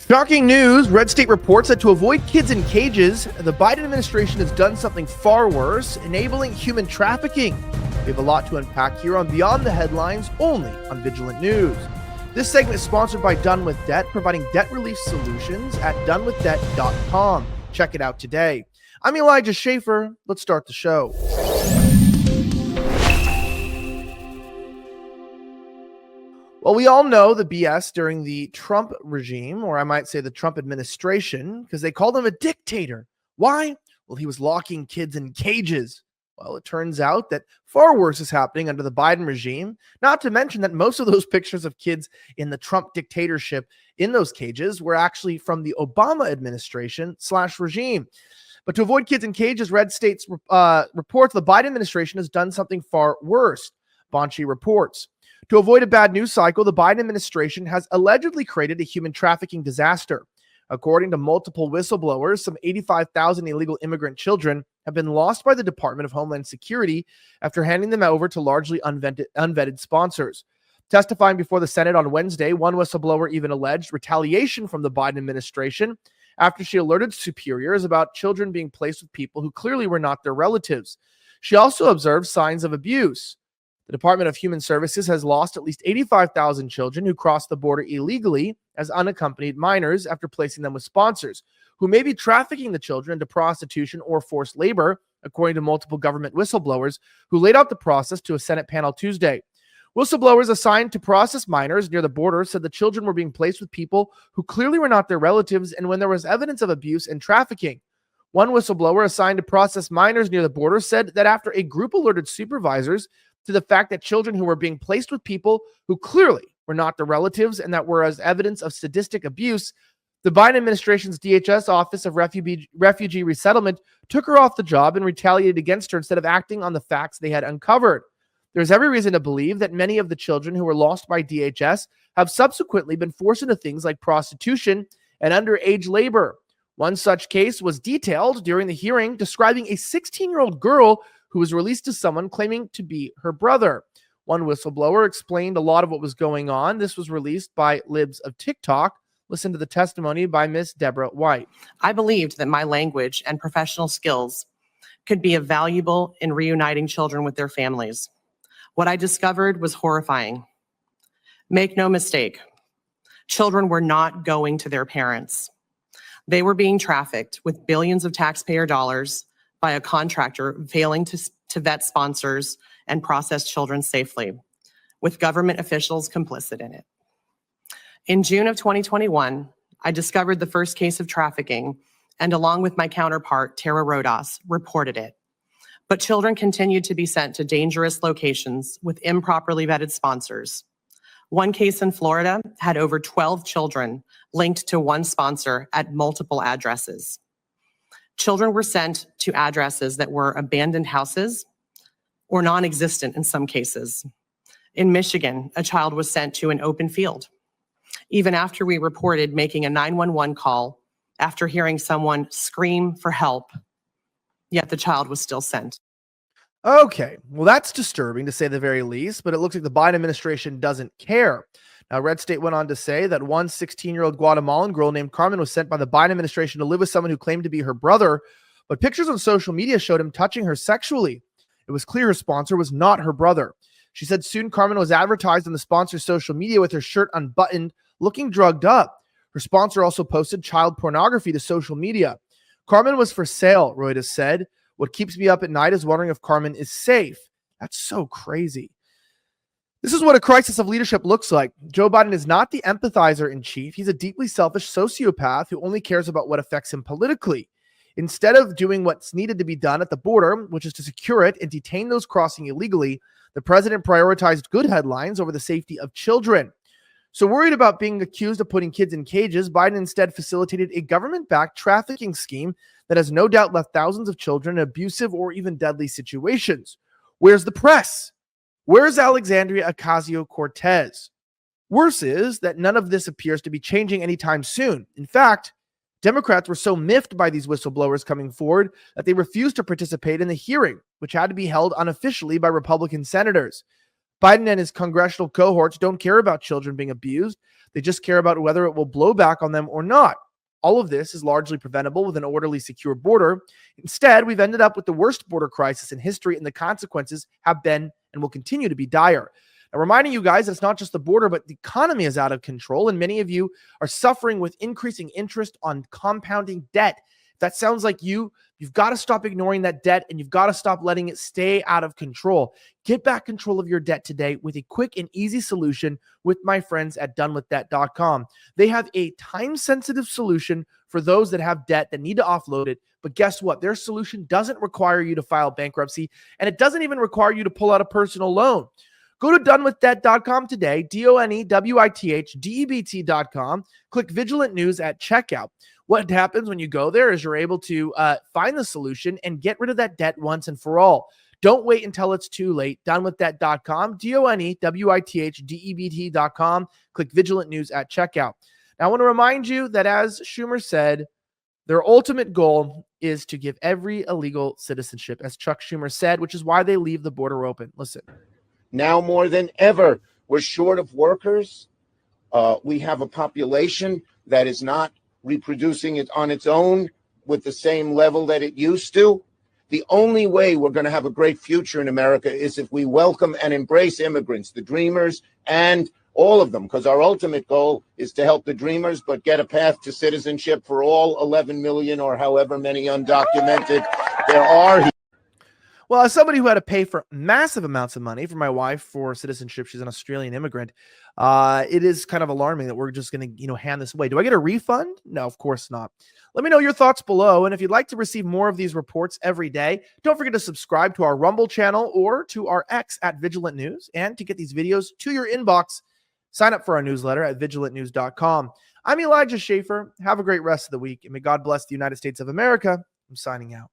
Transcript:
Shocking news. Red State reports that to avoid kids in cages, the Biden administration has done something far worse, enabling human trafficking. We have a lot to unpack here on Beyond the Headlines, only on Vigilant News. This segment is sponsored by Done With Debt, providing debt relief solutions at donewithdebt.com. Check it out today. I'm Elijah Schaefer. Let's start the show. Well, we all know the BS during the Trump regime, or I might say the Trump administration, because they called him a dictator. Why? Well, he was locking kids in cages. Well, it turns out that far worse is happening under the Biden regime, not to mention that most of those pictures of kids in the Trump dictatorship in those cages were actually from the Obama administration / regime. But to avoid kids in cages, Red State's reports the Biden administration has done something far worse. Bonchi reports. To avoid a bad news cycle, the Biden administration has allegedly created a human trafficking disaster. According to multiple whistleblowers, some 85,000 illegal immigrant children have been lost by the Department of Homeland Security after handing them over to largely unvetted sponsors. Testifying before the Senate on Wednesday, one whistleblower even alleged retaliation from the Biden administration after she alerted superiors about children being placed with people who clearly were not their relatives. She also observed signs of abuse. The Department of Human Services has lost at least 85,000 children who crossed the border illegally as unaccompanied minors after placing them with sponsors, who may be trafficking the children into prostitution or forced labor, according to multiple government whistleblowers who laid out the process to a Senate panel Tuesday. Whistleblowers assigned to process minors near the border said the children were being placed with people who clearly were not their relatives and when there was evidence of abuse and trafficking. One whistleblower assigned to process minors near the border said that after a group alerted supervisors to the fact that children who were being placed with people who clearly were not their relatives and that were as evidence of sadistic abuse, the Biden administration's DHS Office of Refugee Resettlement took her off the job and retaliated against her instead of acting on the facts they had uncovered. There's every reason to believe that many of the children who were lost by DHS have subsequently been forced into things like prostitution and underage labor. One such case was detailed during the hearing, describing a 16-year-old girl who was released to someone claiming to be her brother. One whistleblower explained a lot of what was going on. This was released by Libs of TikTok. Listen to the testimony by Miss Deborah White. I believed that my language and professional skills could be valuable in reuniting children with their families. What I discovered was horrifying. Make no mistake, children were not going to their parents. They were being trafficked with billions of taxpayer dollars by a contractor failing to vet sponsors and process children safely, with government officials complicit in it. In June of 2021, I discovered the first case of trafficking and along with my counterpart, Tara Rodas, reported it. But children continued to be sent to dangerous locations with improperly vetted sponsors. One case in Florida had over 12 children linked to one sponsor at multiple addresses. Children were sent to addresses that were abandoned houses or non-existent in some cases. In Michigan, a child was sent to an open field, even after we reported making a 911 call after hearing someone scream for help, yet the child was still sent. Okay, well, that's disturbing to say the very least, but it looks like the Biden administration doesn't care. Now, Red State went on to say that one 16-year-old Guatemalan girl named Carmen was sent by the Biden administration to live with someone who claimed to be her brother, but pictures on social media showed him touching her sexually. It was clear her sponsor was not her brother. She said soon Carmen was advertised on the sponsor's social media with her shirt unbuttoned, looking drugged up. Her sponsor also posted child pornography to social media. Carmen was for sale, Reuters said. What keeps me up at night is wondering if Carmen is safe. That's so crazy. This is what a crisis of leadership looks like. Joe Biden is not the empathizer in chief. He's a deeply selfish sociopath who only cares about what affects him politically. Instead of doing what's needed to be done at the border, which is to secure it and detain those crossing illegally, the president prioritized good headlines over the safety of children. So worried about being accused of putting kids in cages, Biden instead facilitated a government-backed trafficking scheme that has no doubt left thousands of children in abusive or even deadly situations. Where's the press? Where's Alexandria Ocasio-Cortez? Worse is that none of this appears to be changing anytime soon. In fact, Democrats were so miffed by these whistleblowers coming forward that they refused to participate in the hearing, which had to be held unofficially by Republican senators. Biden and his congressional cohorts don't care about children being abused. They just care about whether it will blow back on them or not. All of this is largely preventable with an orderly, secure border. Instead, we've ended up with the worst border crisis in history, and the consequences have been and will continue to be dire. Now, reminding you guys that it's not just the border, but the economy is out of control, and many of you are suffering with increasing interest on compounding debt. If that sounds like you've got to stop ignoring that debt, and you've got to stop letting it stay out of control. Get back control of your debt today with a quick and easy solution with my friends at donewithdebt.com. They have a time-sensitive solution for those that have debt that need to offload it. But guess what? Their solution doesn't require you to file bankruptcy, and it doesn't even require you to pull out a personal loan. Go to donewithdebt.com today, donewithdebt.com. Click Vigilant News at checkout. What happens when you go there is you're able to find the solution and get rid of that debt once and for all. Don't wait until it's too late. Donewithdebt.com, donewithdebt.com. Click Vigilant News at checkout. Now, I want to remind you that, as Schumer said, their ultimate goal is to give every illegal citizenship, as Chuck Schumer said, which is why they leave the border open. Listen. Now more than ever, we're short of workers. We have a population that is not reproducing it on its own with the same level that it used to. The only way we're going to have a great future in America is if we welcome and embrace immigrants, the dreamers, and all of them, because our ultimate goal is to help the dreamers, but get a path to citizenship for all 11 million or however many undocumented there are here. Well, as somebody who had to pay for massive amounts of money for my wife for citizenship, she's an Australian immigrant, it is kind of alarming that we're just going to, hand this away. Do I get a refund? No, of course not. Let me know your thoughts below. And if you'd like to receive more of these reports every day, don't forget to subscribe to our Rumble channel or to our X at Vigilant News. And to get these videos to your inbox, sign up for our newsletter at vigilantnews.com. I'm Elijah Schaefer. Have a great rest of the week, and may God bless the United States of America. I'm signing out.